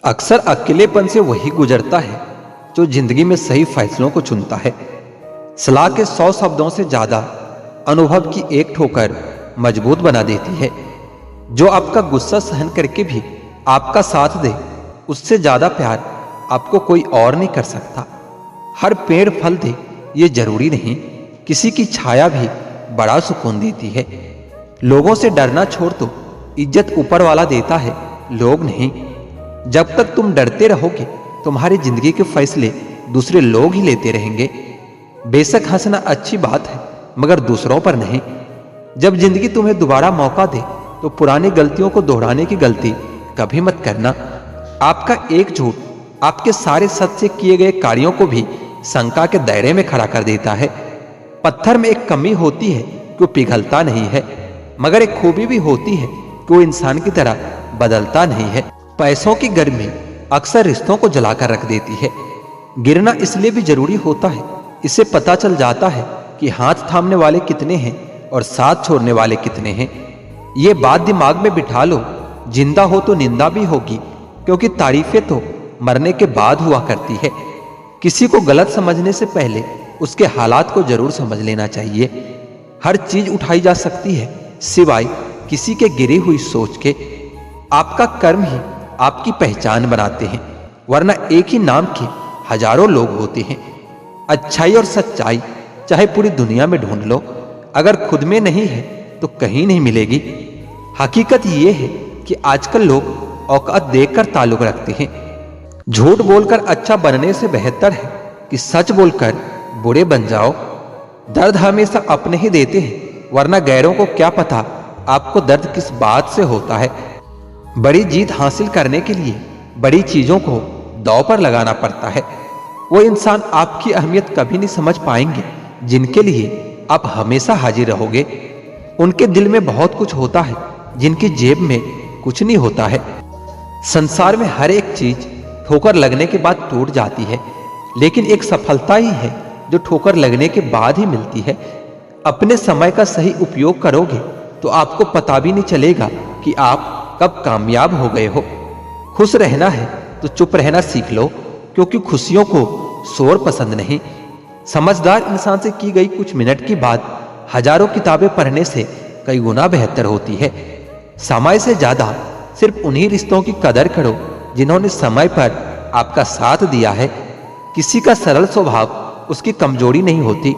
अक्सर अकेलेपन से वही गुजरता है जो जिंदगी में सही फैसलों को चुनता है। सलाह के 100 शब्दों से ज्यादा अनुभव की एक ठोकर मजबूत बना देती है। जो आपका गुस्सा सहन करके भी आपका साथ दे, उससे ज्यादा प्यार आपको कोई और नहीं कर सकता। हर पेड़ फल दे ये जरूरी नहीं, किसी की छाया भी बड़ा सुकून देती है। लोगों से डरना छोड़ दो, इज्जत ऊपर वाला देता है, लोग नहीं। जब तक तुम डरते रहोगे तुम्हारी जिंदगी के फैसले दूसरे लोग ही लेते रहेंगे। बेशक हंसना अच्छी बात है, मगर दूसरों पर नहीं। जब जिंदगी तुम्हें दोबारा मौका दे तो पुरानी गलतियों को दोहराने की गलती कभी मत करना। आपका एक झूठ आपके सारे सच से किए गए कार्यों को भी शंका के दायरे में खड़ा कर देता है। पत्थर में एक कमी होती है कि वो पिघलता नहीं है, मगर एक खूबी भी होती है कि वो इंसान की तरह बदलता नहीं है। पैसों की गर्मी अक्सर रिश्तों को जलाकर रख देती है। गिरना इसलिए भी जरूरी होता है, इससे पता चल जाता है कि हाथ थामने वाले कितने हैं और साथ छोड़ने वाले कितने हैं। ये बात दिमाग में बिठा लो, जिंदा हो तो निंदा भी होगी, क्योंकि तारीफें तो मरने के बाद हुआ करती है। किसी को गलत समझने से पहले उसके हालात को जरूर समझ लेना चाहिए। हर चीज उठाई जा सकती है सिवाय किसी के गिरी हुई सोच के। आपका कर्म ही आपकी पहचान बनाते हैं, वरना एक ही नाम के हजारों लोग होते हैं। अच्छाई और सच्चाई चाहे पूरी दुनिया में ढूंढ लो, अगर खुद में नहीं है तो कहीं नहीं मिलेगी। हकीकत यह है कि आजकल लोग औकात देखकर ताल्लुक रखते हैं। झूठ बोलकर अच्छा बनने से बेहतर है कि सच बोलकर बुरे बन जाओ। दर्द हमेशा अपने ही देते हैं, वरना गैरों को क्या पता आपको दर्द किस बात से होता है। बड़ी जीत हासिल करने के लिए बड़ी चीजों को दांव पर लगाना पड़ता है। वो इंसान आपकी अहमियत कभी नहीं समझ पाएंगे जिनके लिए आप हमेशा हाजिर रहोगे। उनके दिल में बहुत कुछ होता है जिनकी जेब में कुछ नहीं होता है। संसार में हर एक चीज ठोकर लगने के बाद टूट जाती है, लेकिन एक सफलता ही है जो ठोकर लगने के बाद ही मिलती है। अपने समय का सही उपयोग करोगे तो आपको पता भी नहीं चलेगा कि आप कब कामयाब हो गए हो। खुश रहना है तो चुप रहना सीख लो, क्योंकि खुशियों को शोर पसंद नहीं। समझदार इंसान से की गई कुछ मिनट की बात हजारों किताबें पढ़ने से कई गुना बेहतर होती है। समय से ज्यादा सिर्फ उन्हीं रिश्तों की कदर करो जिन्होंने समय पर आपका साथ दिया है। किसी का सरल स्वभाव उसकी कमजोरी नहीं होती,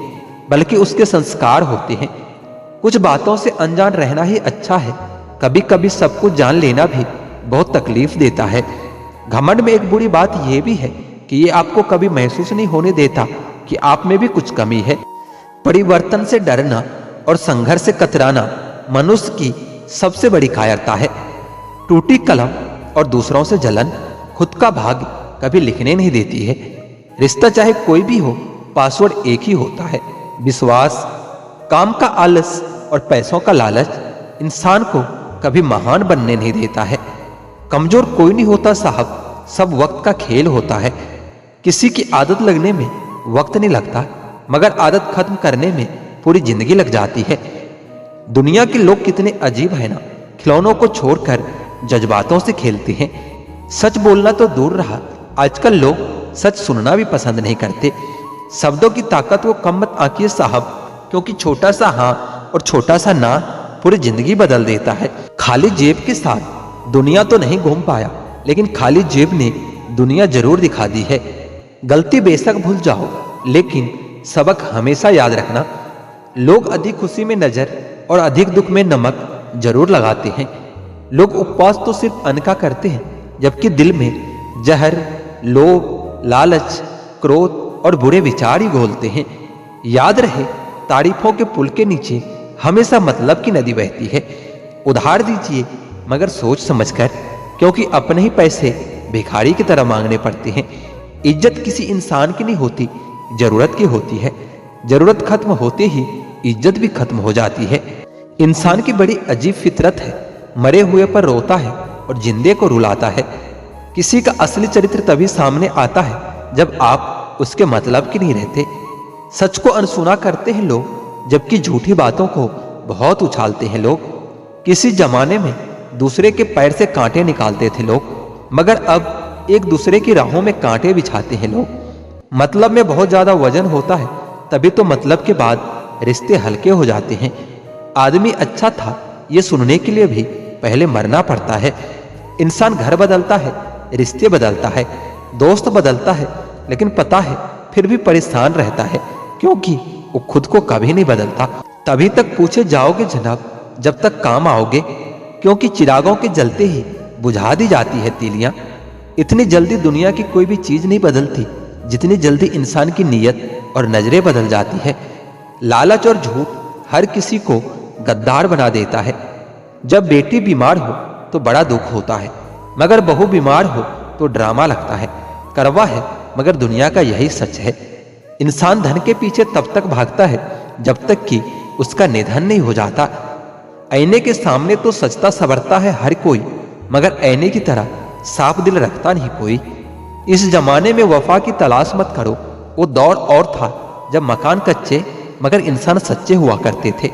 बल्कि उसके संस्कार होते हैं। कुछ बातों से अनजान रहना ही अच्छा है। कभी कभी सब कुछ जान लेना भी बहुत तकलीफ देता है। घमंड में एक बुरी बात यह भी है कि ये आपको कभी महसूस नहीं होने देता कि आप में भी कुछ कमी है। परिवर्तन से डरना और संघर्ष से कतराना मनुष्य की सबसे बड़ी कायरता है। टूटी कलम और दूसरों से जलन खुद का भाग्य कभी लिखने नहीं देती है। रिश्ता चाहे कोई भी हो, पासवर्ड एक ही होता है, विश्वास। काम का आलस और पैसों का लालच इंसान को कभी महान बनने नहीं देता है। कमजोर कोई नहीं होता साहब, सब वक्त का खेल होता है। किसी की आदत लगने में वक्त नहीं लगता, मगर आदत खत्म करने में पूरी जिंदगी लग जाती है। दुनिया के लोग कितने अजीब है ना, खिलौनों को छोड़कर जज्बातों से खेलते हैं। सच बोलना तो दूर रहा, आजकल लोग सच सुनना भी पसंद नहीं करते। शब्दों की ताकत वो कम मत आंकिए साहब, क्योंकि छोटा सा हाँ और छोटा सा ना पूरी जिंदगी बदल देता है। खाली जेब के साथ दुनिया तो नहीं घूम पाया, लेकिन खाली जेब ने दुनिया जरूर दिखा दी है। गलती बेशक भूल जाओ, लेकिन सबक हमेशा याद रखना। लोग अधिक खुशी में नजर और अधिक दुख में नमक जरूर लगाते हैं। लोग उपवास तो सिर्फ अन्न का करते हैं, जबकि दिल में जहर, लोभ, लालच, क्रोध और बुरे विचार ही घोलते हैं। याद रहे, तारीफों के पुल के नीचे हमेशा मतलब की नदी बहती है। उधार दीजिए मगर सोच समझकर, क्योंकि अपने ही पैसे भिखारी की तरह मांगने पड़ते हैं। इज्जत किसी इंसान की नहीं होती, जरूरत की होती है। जरूरत खत्म होते ही इज्जत भी खत्म हो जाती है। इंसान की बड़ी अजीब फितरत है, मरे हुए पर रोता है और जिंदे को रुलाता है। किसी का असली चरित्र तभी सामने आता है जब आप उसके मतलब की नहीं रहते। सच को अनसुना करते हैं लोग, जबकि झूठी बातों को बहुत उछालते हैं लोग। किसी जमाने में दूसरे के पैर से कांटे निकालते थे लोग, मगर अब एक दूसरे की राहों में कांटे बिछाते हैं लोग। मतलब में बहुत ज्यादा वजन होता है तभी तो मतलब के बाद रिश्ते हल्के हो जाते हैं। आदमी अच्छा था ये सुनने के लिए भी पहले मरना पड़ता है। इंसान घर बदलता है, रिश्ते बदलता है, दोस्त बदलता है, लेकिन पता है फिर भी परेशान रहता है क्योंकि वो खुद को कभी नहीं बदलता। तभी तक पूछे जाओगे जनाब जब तक काम आओगे, क्योंकि चिरागों के जलते ही बुझा दी जाती है तीलियां। इतनी जल्दी दुनिया की कोई भी चीज नहीं बदलती जितनी जल्दी इंसान की नीयत और नजरें बदल जाती है। लालच और झूठ हर किसी को गद्दार बना देता है। जब बेटी बीमार हो तो बड़ा दुख होता है, मगर बहू बीमार हो तो ड्रामा लगता है। करवा है मगर दुनिया का यही सच है। इंसान धन के पीछे तब तक भागता है जब तक कि उसका निधन नहीं हो जाता। आईने के सामने तो सजता संवरता है हर कोई, मगर आईने की तरह साफ दिल रखता नहीं कोई। इस जमाने में वफा की तलाश मत करो। वो दौर और था जब मकान कच्चे मगर इंसान सच्चे हुआ करते थे।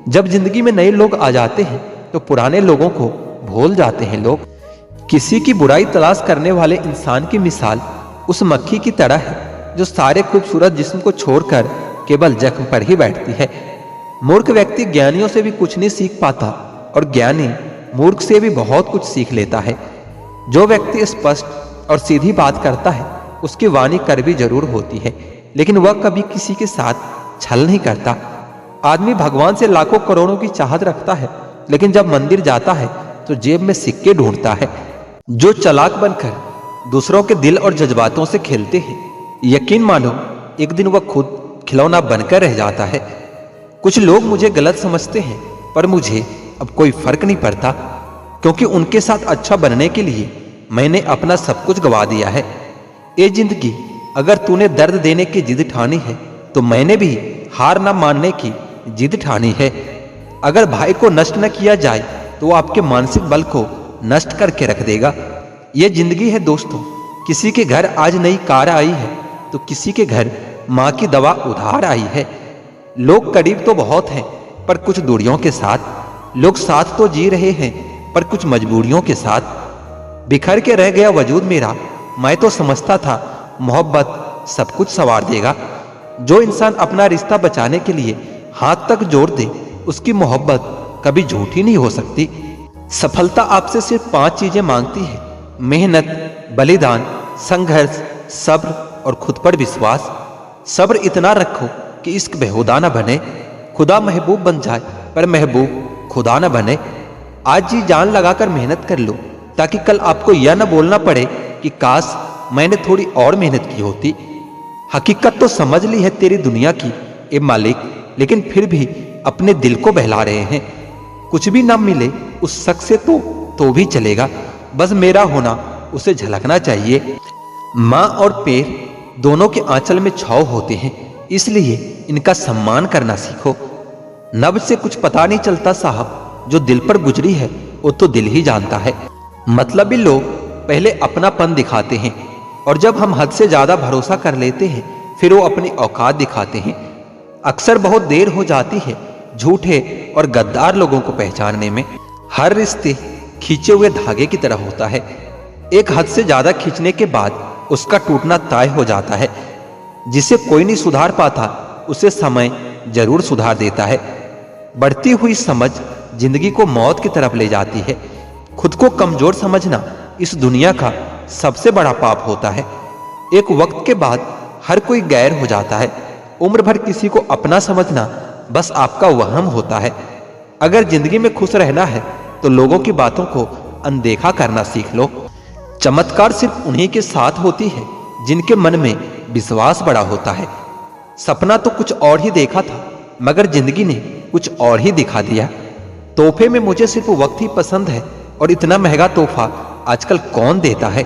जब जिंदगी में नए लोग आ जाते हैं तो पुराने लोगों को भूल जाते हैं लोग। किसी की बुराई तलाश करने वाले इंसान की मिसाल उस मक्खी की तरह है जो सारे खूबसूरत जिस्म को छोड़कर केवल जख्म पर ही बैठती है। मूर्ख व्यक्ति ज्ञानियों से भी कुछ नहीं सीख पाता और ज्ञानी मूर्ख से भी बहुत कुछ सीख लेता है। जो व्यक्ति स्पष्ट और सीधी बात करता है उसकी वाणी कड़वी जरूर होती है, लेकिन वह कभी किसी के साथ छल नहीं करता। आदमी भगवान से लाखों करोड़ों की चाहत रखता है, लेकिन जब मंदिर जाता है तो जेब में सिक्के ढूंढता है। जो चालाक बनकर दूसरों के दिल और जज्बातों से खेलते हैं, यकीन मानो एक दिन वह खुद खिलौना बनकर रह जाता है। कुछ लोग मुझे गलत समझते हैं, पर मुझे अब कोई फर्क नहीं पड़ता, क्योंकि उनके साथ अच्छा बनने के लिए मैंने अपना सब कुछ गवा दिया है। ए जिंदगी, अगर तूने दर्द देने की जिद ठानी है तो मैंने भी हार न मानने की जिद ठानी है। अगर भाई को नष्ट न किया जाए तो वो आपके मानसिक बल को नष्ट करके रख देगा। ये जिंदगी है दोस्तों। किसी के घर आज नई कार आई है तो किसी के घर माँ की दवा उधार आई है। लोग करीब तो बहुत हैं पर कुछ दूरियों के साथ। लोग साथ तो जी रहे हैं पर कुछ मजबूरियों के साथ। बिखर के रह गया वजूद मेरा, मैं तो समझता था मोहब्बत सब कुछ संवार देगा। जो इंसान अपना रिश्ता बचाने के लिए हाथ तक जोड़ दे उसकी मोहब्बत कभी झूठी नहीं हो सकती। सफलता आपसे सिर्फ 5 चीजें मांगती है: मेहनत, बलिदान, संघर्ष, सब्र और खुद पर विश्वास। सब्र इतना रखो कि इश्क बेहुदा न बने। खुदा महबूब बन जाए पर महबूब खुदा न बने। आज जी जान लगाकर मेहनत कर लो ताकि कल आपको यह न बोलना पड़े कि काश मैंने थोड़ी और मेहनत की होती। हकीकत तो समझ ली है तेरी दुनिया की ए मालिक, लेकिन फिर भी अपने दिल को बहला रहे हैं। कुछ भी ना मिले उस शख्स से तो भी चलेगा, बस मेरा होना उसे झलकना चाहिए। माँ और पैर दोनों के आंचल में छाव होते हैं, इसलिए इनका सम्मान करना सीखो। नब्ज से कुछ पता नहीं चलता साहब, जो दिल पर गुजरी है वो तो दिल ही जानता है। मतलबी लोग पहले अपनापन दिखाते हैं और जब हम हद से ज्यादा भरोसा कर लेते हैं फिर वो अपनी औकात दिखाते हैं। अक्सर बहुत देर हो जाती है झूठे और गद्दार लोगों को पहचानने में। हर रिश्ते खींचे हुए धागे की तरह होता है। एक हद से ज्यादा खींचने के बाद उसका टूटना तय हो जाता है। जिसे कोई नहीं सुधार पाता उसे समय जरूर सुधार देता है। बढ़ती हुई समझ जिंदगी को मौत की तरफ ले जाती है। खुद को कमजोर समझना इस दुनिया का सबसे बड़ा पाप होता है। एक वक्त के बाद हर कोई गैर हो जाता है। उम्र भर किसी को अपना समझना बस आपका वहम होता है। अगर जिंदगी में खुश रहना है तो लोगों की बातों को अनदेखा करना सीख लो। चमत्कार सिर्फ उन्हीं के साथ होती है जिनके मन में विश्वास बड़ा होता है। सपना तो कुछ और ही देखा था, मगर जिंदगी ने कुछ और ही दिखा दिया। तोहफे में मुझे सिर्फ वक्त ही पसंद है, और इतना महंगा तोहफा आजकल कौन देता है।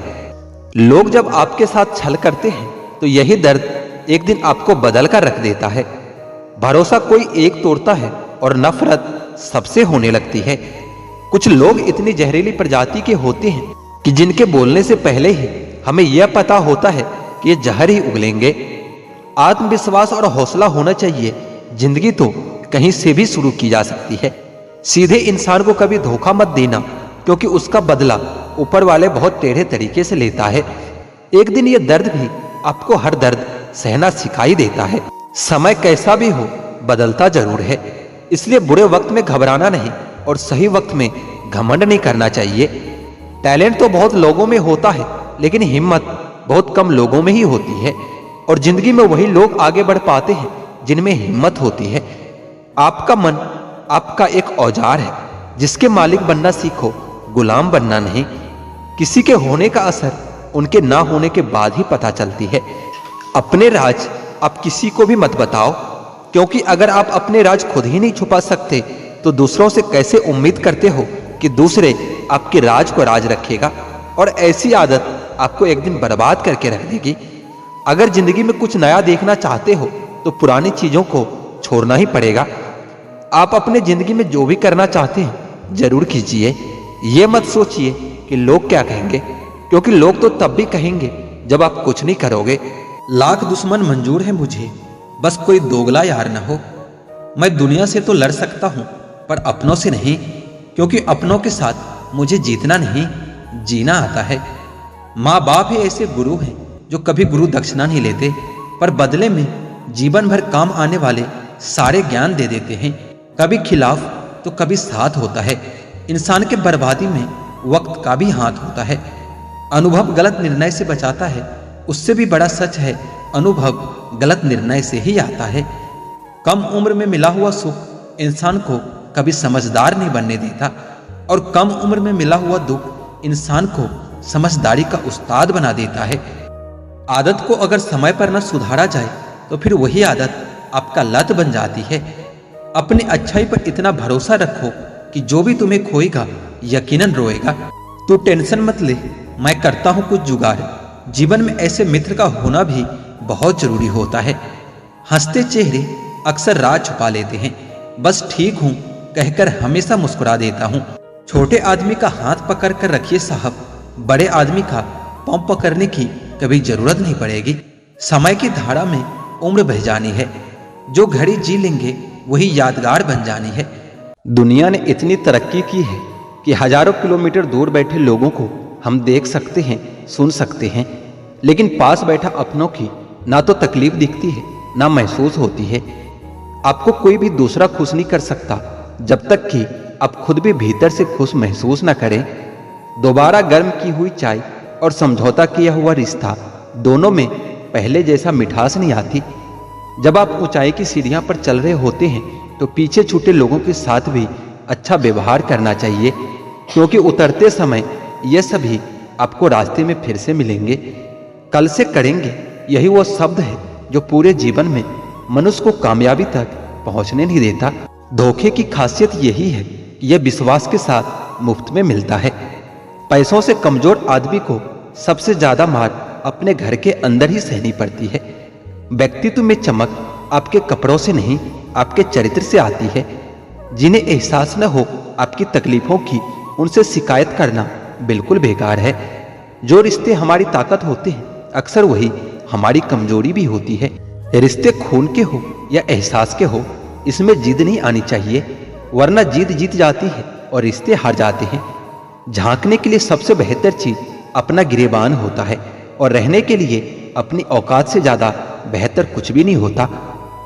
लोग जब आपके साथ छल करते हैं तो यही दर्द एक दिन आपको बदल कर रख देता है। भरोसा कोई एक तोड़ता है और नफरत सबसे होने लगती है। कुछ लोग इतनी जहरीली प्रजाति के होते हैं कि जिनके बोलने से पहले ही हमें यह पता होता है कि ये जहर ही उगलेंगे। आत्मविश्वास और हौसला होना चाहिए। जिंदगी तो कहीं से भी शुरू की जा सकती है। सीधे इंसान को कभी धोखा मत देना, क्योंकि उसका बदला ऊपर वाले बहुत टेढ़े तरीके से लेता है। एक दिन ये दर्द भी आपको हर दर्द सहना सिखाई देता है। समय कैसा भी हो बदलता जरूर है, इसलिए बुरे वक्त में घबराना नहीं और सही वक्त में घमंड नहीं करना चाहिए। टैलेंट तो बहुत लोगों में होता है, लेकिन हिम्मत बहुत कम लोगों में ही होती है। और जिंदगी में वही लोग आगे बढ़ पाते हैं जिनमें हिम्मत होती है। आपका मन आपका एक औजार है, जिसके मालिक बनना सीखो, गुलाम बनना नहीं। किसी के होने का असर उनके ना होने के बाद ही पता चलती है। अपने राज आप किसी को भी मत बताओ, क्योंकि अगर आप अपने राज खुद ही नहीं छुपा सकते तो दूसरों से कैसे उम्मीद करते हो कि दूसरे आपके राज को राज रखेगा। और ऐसी आदत आपको एक दिन बर्बाद करके रख देगी। अगर जिंदगी में कुछ नया देखना चाहते हो तो पुरानी चीजों को छोड़ना ही पड़ेगा। आप अपने जिंदगी में जो भी करना चाहते हैं जरूर कीजिए। ये मत सोचिए कि लोग क्या कहेंगे, क्योंकि लोग तो तब भी कहेंगे जब आप कुछ नहीं करोगे। लाख दुश्मन मंजूर है मुझे, बस कोई दोगला यार ना हो। मैं दुनिया से तो लड़ सकता हूं पर अपनों से नहीं, क्योंकि अपनों के साथ मुझे जीतना नहीं जीना आता है। माँ बाप ही ऐसे गुरु हैं जो कभी गुरु दक्षिणा नहीं लेते, पर बदले में जीवन भर काम आने वाले सारे ज्ञान दे देते हैं। कभी खिलाफ तो कभी साथ होता है। इंसान के बर्बादी में वक्त का भी हाथ होता है। अनुभव गलत निर्णय से बचाता है, उससे भी बड़ा सच है अनुभव गलत निर्णय से ही आता है। कम उम्र में मिला हुआ सुख इंसान को कभी समझदार नहीं बनने देता, और कम उम्र में मिला हुआ दुख इंसान को समझदारी का उस्ताद बना देता है। आदत को अगर समय पर न सुधारा जाए तो फिर वही आदत आपका लत बन जाती है। अपनी अच्छाई पर इतना भरोसा रखो कि जो भी तुम्हें खोएगा यकीनन रोएगा। तू टेंशन मत ले, मैं करता हूं कुछ जुगाड़। जीवन में ऐसे मित्र का होना भी बहुत जरूरी होता है। हंसते चेहरे अक्सर राज छुपा लेते हैं। बस ठीक हूं कहकर हमेशा मुस्कुरा देता हूं। छोटे आदमी का हाथ पकड़ कर रखिए साहब, बड़े आदमी का पांव पकड़ने की कभी जरूरत नहीं पड़ेगी। समय की धारा में उम्र बह जानी है, जो घड़ी जी लेंगे वही यादगार बन जानी है। दुनिया ने इतनी तरक्की की है कि हजारों किलोमीटर दूर बैठे लोगों को हम देख सकते हैं, सुन सकते हैं, लेकिन पास बैठा अपनों की ना तो तकलीफ दिखती है ना महसूस होती है। आपको कोई भी दूसरा खुश नहीं कर सकता जब तक कि आप खुद भी भीतर से खुश महसूस ना करें। दोबारा गर्म की हुई चाय और समझौता किया हुआ रिश्ता, दोनों में पहले जैसा मिठास नहीं आती। जब आप ऊंचाई की सीढ़ियां पर चल रहे होते हैं तो पीछे छूटे लोगों के साथ भी अच्छा व्यवहार करना चाहिए, क्योंकि उतरते समय ये सभी आपको रास्ते में फिर से मिलेंगे। कल से करेंगे, यही वो शब्द है जो पूरे जीवन में मनुष्य को कामयाबी तक पहुंचने नहीं देता। धोखे की खासियत यही है कि यह विश्वास के साथ मुफ्त में मिलता है। पैसों से कमजोर आदमी को सबसे ज्यादा मार अपने घर के अंदर ही सहनी पड़ती है। व्यक्तित्व में चमक आपके कपड़ों से नहीं, आपके चरित्र से आती है। जिन्हें एहसास न हो आपकी तकलीफों की, उनसे शिकायत करना बिल्कुल बेकार है। जो रिश्ते हमारी ताकत होते हैं अक्सर वही हमारी कमजोरी भी होती है। रिश्ते खून के हो या एहसास के हो, इसमें जिद नहीं आनी चाहिए, वरना जीत जीत जाती है और रिश्ते हार जाते हैं। झांकने के लिए सबसे बेहतर चीज अपना गिरेबान होता है, और रहने के लिए अपनी औकात से ज्यादा बेहतर कुछ भी नहीं होता।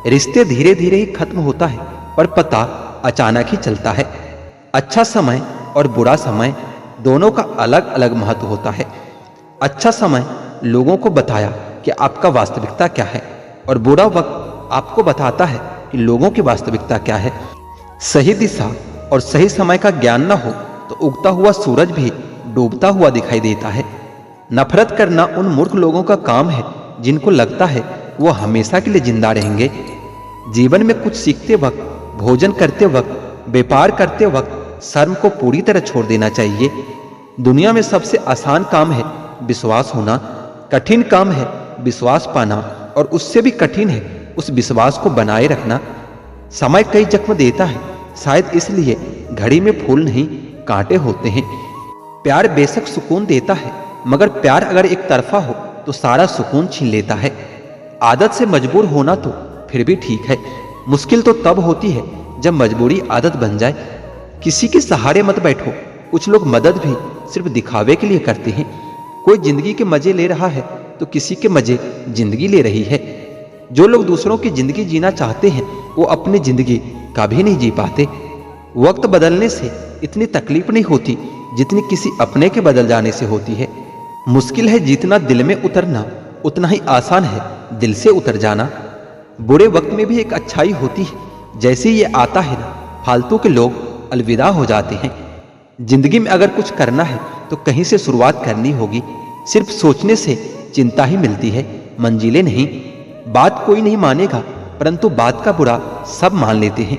रिश्ते धीरे धीरे ही खत्म होता है, पर पता अचानक ही चलता है। अच्छा समय और बुरा समय दोनों का अलग अलग महत्व होता है। अच्छा समय लोगों को बताया कि आपका वास्तविकता क्या है, और बुरा वक्त आपको बताता है कि लोगों की वास्तविकता क्या है। सही दिशा और सही समय का ज्ञान न हो तो उगता हुआ सूरज भी डूबता हुआ दिखाई देता है। नफरत करना उन मूर्ख लोगों का काम है जिनको लगता है वो हमेशा के लिए जिंदा रहेंगे। जीवन में कुछ सीखते वक्त, भोजन करते वक्त, व्यापार करते वक्त शर्म को पूरी तरह छोड़ देना चाहिए। दुनिया में सबसे आसान काम है विश्वास होना, कठिन काम है विश्वास पाना, और उससे भी कठिन है उस विश्वास को बनाए रखना। समय कई जख्म देता है, शायद इसलिए घड़ी में फूल नहीं कांटे होते हैं। प्यार बेशक सुकून देता है, मगर प्यार अगर एक तरफा हो तो सारा सुकून छीन लेता है। आदत से मजबूर होना तो फिर भी ठीक है, मुश्किल तो तब होती है जब मजबूरी आदत बन जाए। किसी के सहारे मत बैठो, कुछ लोग मदद भी सिर्फ दिखावे के लिए करते हैं। कोई जिंदगी के मजे ले रहा है तो किसी के मजे जिंदगी ले रही है। जो लोग दूसरों की जिंदगी जीना चाहते हैं वो अपनी जिंदगी कभी नहीं जी पाते। वक्त बदलने से इतनी तकलीफ नहीं होती जितनी किसी अपने के बदल जाने से होती है। मुश्किल है जितना दिल में उतरना, उतना ही आसान है दिल से उतर जाना। बुरे वक्त में भी एक अच्छाई होती है। जैसे ये आता है ना, फालतू के लोग अलविदा हो जाते हैं। जिंदगी में अगर कुछ करना है तो कहीं से शुरुआत करनी होगी। सिर्फ सोचने से चिंता ही मिलती है, मंजिलें नहीं। बात कोई नहीं मानेगा, परंतु बात का बुरा सब मान लेते हैं।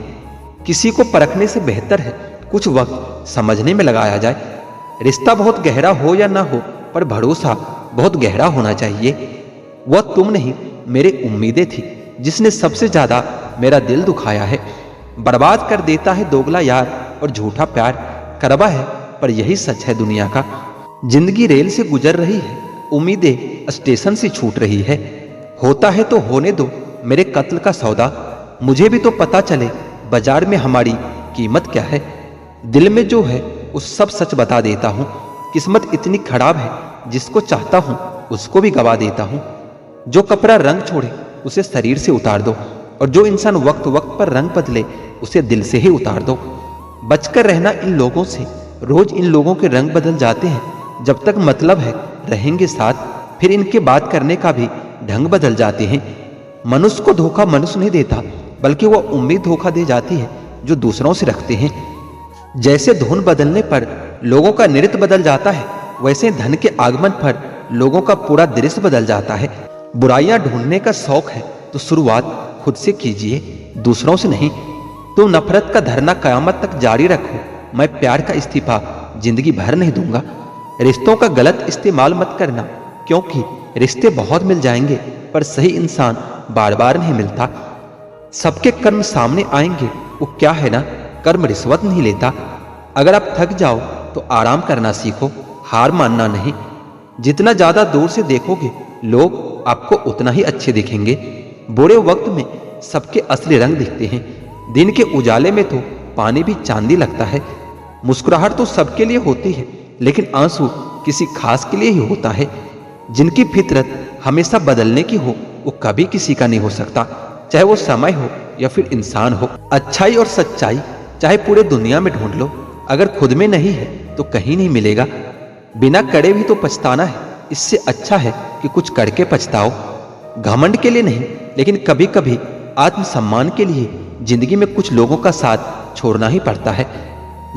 किसी को परखने से बेहतर है कुछ वक्त समझने में लगाया जाए। रिश्ता बहुत गहरा हो या ना हो, पर भरोसा बहुत गहरा होना चाहिए। वह तुम नहीं, मेरी उम्मीदें थी जिसने सबसे ज्यादा मेरा दिल दुखाया है। बर्बाद कर देता है दोगला यार और झूठा प्यार। करवा है पर यही सच है दुनिया का। जिंदगी रेल से गुजर रही है, उम्मीदें स्टेशन से छूट रही है। होता है तो होने दो मेरे कत्ल का सौदा। मुझे भी तो पता चले बाजार में हमारी कीमत क्या है। दिल में जो है उस सब सच बता देता हूँ। किस्मत इतनी खराब है, जिसको चाहता हूँ उसको भी गवा देता हूँ। जो कपड़ा रंग छोड़े उसे शरीर से उतार दो, और जो इंसान वक्त वक्त पर रंग बदले उसे दिल से ही उतार दो। बचकर रहना इन लोगों से, रोज इन लोगों के रंग बदल जाते हैं। जब तक मतलब है रहेंगे साथ, फिर इनके बात करने का भी ढंग बदल जाते हैं। मनुष्य को धोखा मनुष्य नहीं देता, बल्कि वह उम्मीद धोखा दे जाती है जो दूसरों से रखते हैं। जैसे धुन बदलने पर लोगों का नृत्य बदल जाता है, वैसे धन के आगमन पर लोगों का पूरा दृश्य बदल जाता है। बुराइयां ढूंढने का शौक है तो शुरुआत खुद से कीजिए, दूसरों से नहीं। तुम नफरत का धरना कयामत तक जारी रखो, मैं प्यार का इस्तीफा जिंदगी भर नहीं दूंगा। रिश्तों का गलत इस्तेमाल मत करना, क्योंकि रिश्ते बहुत मिल जाएंगे पर सही इंसान बार बार नहीं मिलता। सबके कर्म सामने आएंगे, वो क्या है ना, कर्म रिश्वत नहीं लेता। अगर आप थक जाओ तो आराम करना सीखो, हार मानना नहीं। जितना ज्यादा दूर से देखोगे लोग आपको उतना ही अच्छे दिखेंगे। बुरे वक्त में सबके असली रंग दिखते हैं। दिन के उजाले में तो पानी भी चांदी लगता है। मुस्कुराहट तो सबके लिए होती है, लेकिन आंसू किसी खास के लिए ही होता है। जिनकी फितरत हमेशा बदलने की हो वो कभी किसी का नहीं हो सकता, चाहे वो समय हो या फिर इंसान हो। अच्छाई और सच्चाई चाहे पूरे दुनिया में ढूंढ लो, अगर खुद में नहीं है तो कहीं नहीं मिलेगा। बिना करे भी तो पछताना है, इससे अच्छा है कि कुछ करके पछताओ। घमंड के लिए नहीं, लेकिन कभी कभी आत्मसम्मान के लिए जिंदगी में कुछ लोगों का साथ छोड़ना ही पड़ता है।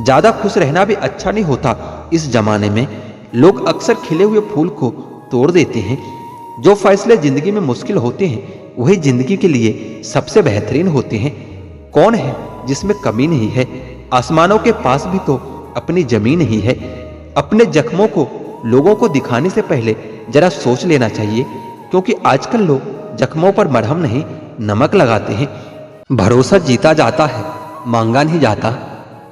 ज्यादा खुश रहना भी अच्छा नहीं होता। इस जमाने में लोग अक्सर खिले हुए फूल को तोड़ देते हैं। जो फैसले जिंदगी में मुश्किल होते हैं वही जिंदगी के लिए सबसे बेहतरीन होते हैं। कौन है जिसमें कमी नहीं है? आसमानों के पास भी तो अपनी जमीन ही है। अपने जख्मों को लोगों को दिखाने से पहले जरा सोच लेना चाहिए, क्योंकि आजकल लोग जख्मों पर मरहम नहीं नमक लगाते हैं। भरोसा जीता जाता है, मांगा नहीं जाता।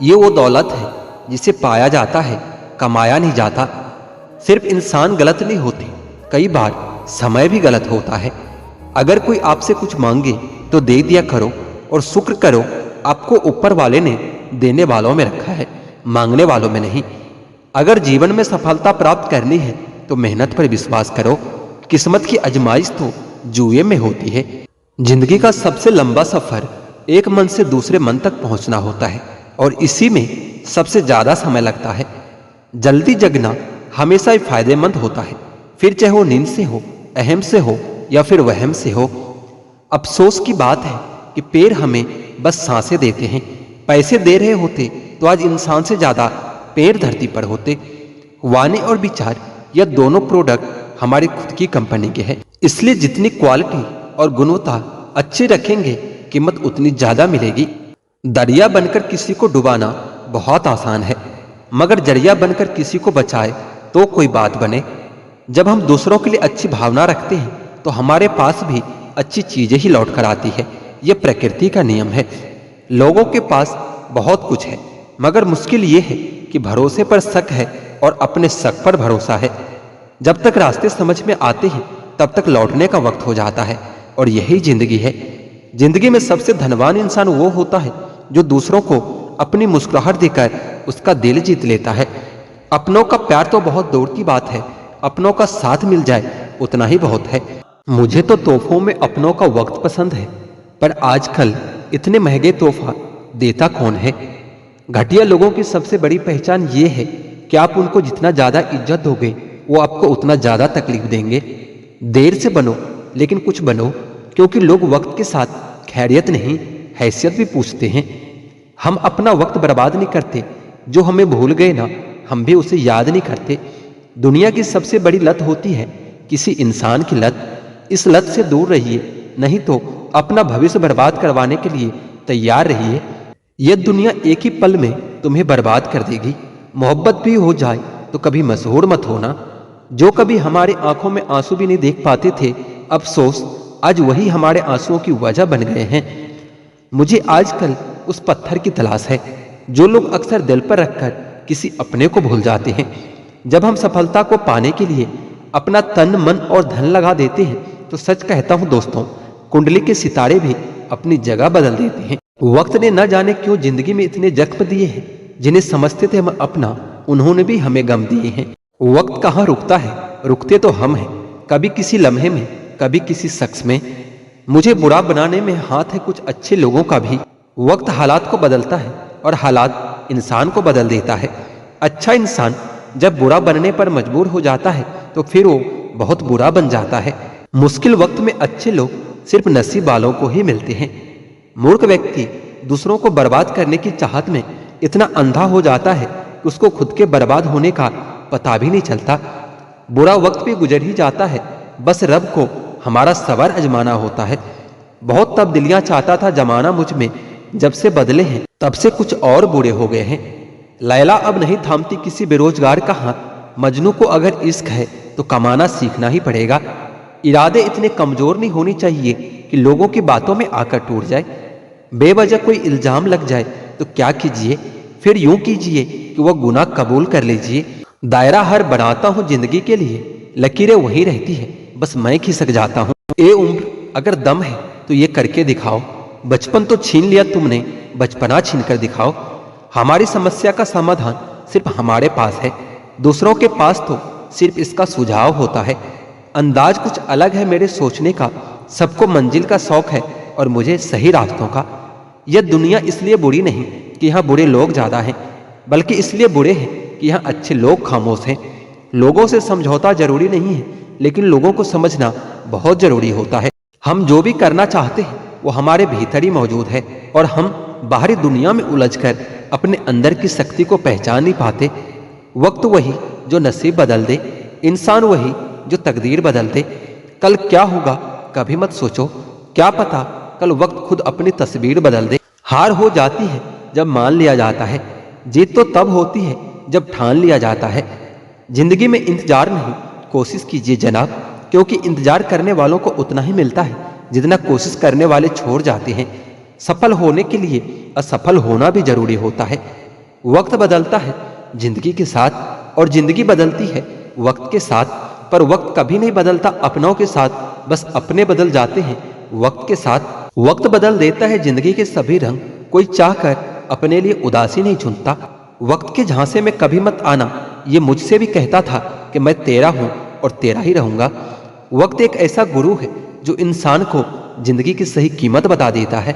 ये वो दौलत है जिसे पाया जाता है, कमाया नहीं जाता। सिर्फ इंसान गलत नहीं होते, कई बार समय भी गलत होता है। अगर कोई आपसे कुछ मांगे तो दे दिया करो, और शुक्र करो आपको ऊपर वाले ने देने वालों में रखा है, मांगने वालों में नहीं। अगर जीवन में सफलता प्राप्त करनी है तो मेहनत पर विश्वास करो। किस्मत की आजमाइश तो जुए में होती है। जिंदगी का सबसे लंबा सफर एक मन से दूसरे मन तक पहुंचना होता है, और इसी में सबसे ज्यादा समय लगता है। जल्दी जगना हमेशा ही फायदेमंद होता है, फिर चाहे वो नींद से हो, अहम से हो या फिर वहम से हो। अफसोस की बात है कि पेड़ हमें बस सांसें देते हैं। पैसे दे रहे होते तो आज इंसान से ज्यादा पेड़ धरती पर होते। वाणी और विचार यह दोनों प्रोडक्ट हमारी खुद की कंपनी के हैं, इसलिए जितनी क्वालिटी और गुणवत्ता अच्छी रखेंगे कीमत उतनी ज्यादा मिलेगी। दरिया बनकर किसी को डुबाना बहुत आसान है, मगर जरिया बनकर किसी को बचाए तो कोई बात बने। जब हम दूसरों के लिए अच्छी भावना रखते हैं तो हमारे पास भी अच्छी चीजें ही लौट कर आती है। यह प्रकृति का नियम है। लोगों के पास बहुत कुछ है, मगर मुश्किल ये है कि भरोसे पर शक है और अपने शक पर भरोसा है। जब तक रास्ते समझ में आते हैं तब तक लौटने का वक्त हो जाता है, और यही जिंदगी है। जिंदगी में सबसे धनवान इंसान वो होता है जो दूसरों को अपनी मुस्कुराहट देकर उसका दिल जीत लेता है। अपनों का प्यार तो बहुत दूर की बात है, अपनों का साथ मिल जाए उतना ही बहुत है। मुझे तो तोहफों में अपनों का वक्त पसंद है, पर आजकल इतने महंगे तोहफा देता कौन है। घटिया लोगों की सबसे बड़ी पहचान ये है कि आप उनको जितना ज्यादा इज्जत दोगे वो आपको उतना ज्यादा तकलीफ देंगे। देर से बनो लेकिन कुछ बनो, क्योंकि लोग वक्त के साथ खैरियत नहीं हैसियत भी पूछते हैं। हम अपना वक्त बर्बाद नहीं करते, जो हमें भूल गए ना हम भी उसे याद नहीं करते। दुनिया की सबसे बड़ी लत होती है किसी इंसान की लत। इस लत से दूर रहिए, नहीं तो अपना भविष्य बर्बाद करवाने के लिए तैयार रहिए। यह दुनिया एक ही पल में तुम्हें बर्बाद कर देगी। मोहब्बत भी हो जाए तो कभी मशहूर मत होना। जो कभी हमारे आंखों में आंसू भी नहीं देख पाते थे, अफसोस आज वही हमारे आंसुओं की वजह बन गए हैं। मुझे आजकल उस पत्थर की तलाश है जो लोग अक्सर दिल पर रखकर किसी अपने को भूल जाते हैं। जब हम सफलता को पाने के लिए अपना तन मन और धन लगा देते हैं तो सच कहता हूं दोस्तों, कुंडली के सितारे भी अपनी जगह बदल देते हैं। वक्त ने न जाने क्यों जिंदगी में इतने जख्म दिए हैं, जिन्हें समझते थे हम अपना, उन्होंने भी हमें गम दिए हैं। वक्त कहाँ रुकता है, रुकते तो हम हैं, कभी किसी लम्हे में, कभी किसी शख्स में। मुझे बुरा बनाने में हाथ है कुछ अच्छे लोगों का भी। वक्त हालात को बदलता है और हालात इंसान को बदल देता है। अच्छा इंसान जब बुरा बनने पर मजबूर हो जाता है तो फिर वो बहुत बुरा बन जाता है। मुश्किल वक्त में अच्छे लोग सिर्फ नसीब वालों को ही मिलते हैं। मूर्ख व्यक्ति दूसरों को बर्बाद करने की चाहत में इतना अंधा हो जाता है कि उसको खुद के बर्बाद होने का पता भी नहीं चलता। बुरा वक्त भी गुजर ही जाता है, बस रब को हमारा सबर आजमाना होता है। बहुत तब्दीलियां चाहता था जमाना मुझ में, जब से बदले हैं तब से कुछ और बुरे हो गए हैं। लैला अब नहीं थामती किसी बेरोजगार का हाथ। मजनू को अगर इश्क है तो कमाना सीखना ही पड़ेगा। इरादे इतने कमजोर नहीं होने चाहिए कि लोगों की बातों में आकर टूट जाए। बेवजह कोई इल्जाम लग जाए तो क्या कीजिए, फिर यूं कीजिए कि वह गुनाह कबूल कर लीजिए। दायरा हर बनाता हूं जिंदगी के लिए, लकीरें वही रहती है, बस मैं खिसक जाता हूं। ए उम्र अगर दम है तो ये करके दिखाओ। बचपन तो छीन लिया तुमने, बचपना छीन कर दिखाओ। हमारी समस्या का समाधान सिर्फ हमारे पास है, दूसरों के पास तो सिर्फ इसका सुझाव होता है। अंदाज कुछ अलग है मेरे सोचने का, सबको मंजिल का शौक है और मुझे सही रास्तों का। यह दुनिया इसलिए बुरी नहीं कि यहाँ बुरे लोग ज्यादा हैं, बल्कि इसलिए बुरे हैं कि यहाँ अच्छे लोग खामोश हैं। लोगों से समझौता जरूरी नहीं है, लेकिन लोगों को समझना बहुत जरूरी होता है। हम जो भी करना चाहते हैं वो हमारे भीतर ही मौजूद है, और हम बाहरी दुनिया में उलझकर अपने अंदर की शक्ति को पहचान नहीं पाते। वक्त वही जो नसीब बदल दे, इंसान वही जो तकदीर बदल दे। कल क्या होगा कभी मत सोचो, क्या पता कल वक्त खुद अपनी तस्वीर बदल दे। हार हो जाती है जब मान लिया जाता है, जीत तो तब होती है जब ठान लिया जाता है। जिंदगी में इंतजार नहीं, कोशिश कीजिए जनाब, क्योंकि इंतजार करने वालों को उतना ही मिलता है जितना कोशिश करने वाले छोड़ जाते हैं। सफल होने के लिए असफल होना भी जरूरी होता है। वक्त बदलता है जिंदगी के साथ, और जिंदगी बदलती है वक्त के साथ, पर वक्त कभी नहीं बदलता अपनों के साथ, बस अपने बदल जाते हैं वक्त के साथ। वक्त बदल देता है जिंदगी के सभी रंग, कोई चाहकर अपने लिए उदासी नहीं चुनता। वक्त के झांसे में कभी मत आना, ये मुझसे भी कहता था कि मैं तेरा हूं और तेरा ही रहूंगा। वक्त एक ऐसा गुरु है जो इंसान को जिंदगी की सही कीमत बता देता है।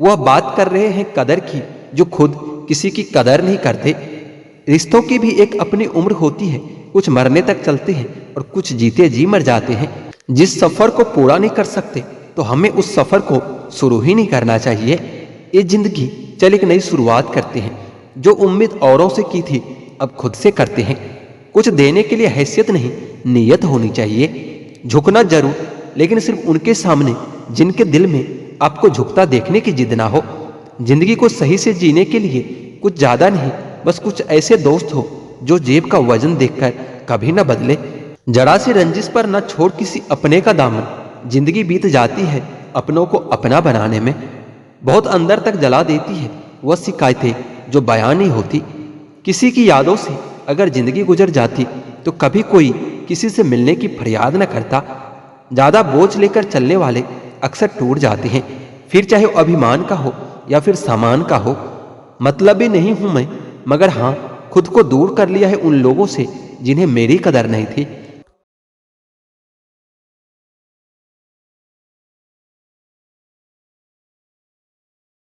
वह बात कर रहे हैं कदर की, जो खुद किसी की कदर नहीं करते। रिश्तों की भी एक अपनी उम्र होती है, कुछ मरने तक चलते हैं और कुछ जीते जी मर जाते हैं। जिस सफर को पूरा नहीं कर सकते तो हमें उस सफर को शुरू ही नहीं करना चाहिए। ये जिंदगी चल एक नई शुरुआत करते हैं, जो उम्मीद औरों से की थी अब खुद से करते हैं। कुछ देने के लिए हैसियत नहीं, नीयत होनी चाहिए। झुकना जरूर, लेकिन सिर्फ उनके सामने जिनके दिल में आपको झुकता देखने की जिद ना हो। जिंदगी को सही से जीने के लिए कुछ ज्यादा नहीं, बस कुछ ऐसे दोस्त हो जो जेब का वजन देखकर कभी ना बदले। जरा सी रंजिश पर न छोड़ किसी अपने का दामन। जिंदगी बीत जाती है अपनों को अपना बनाने में, बहुत अंदर तक जला देती है वह शिकायतें जो बयान नहीं होती। किसी की यादों से अगर जिंदगी गुजर जाती तो कभी कोई किसी से मिलने की फरियाद न करता। ज्यादा बोझ लेकर चलने वाले अक्सर टूट जाते हैं, फिर चाहे वो अभिमान का हो या फिर सामान का हो। मतलबी नहीं हूं मैं, मगर हाँ खुद को दूर कर लिया है उन लोगों से जिन्हें मेरी कदर नहीं थी।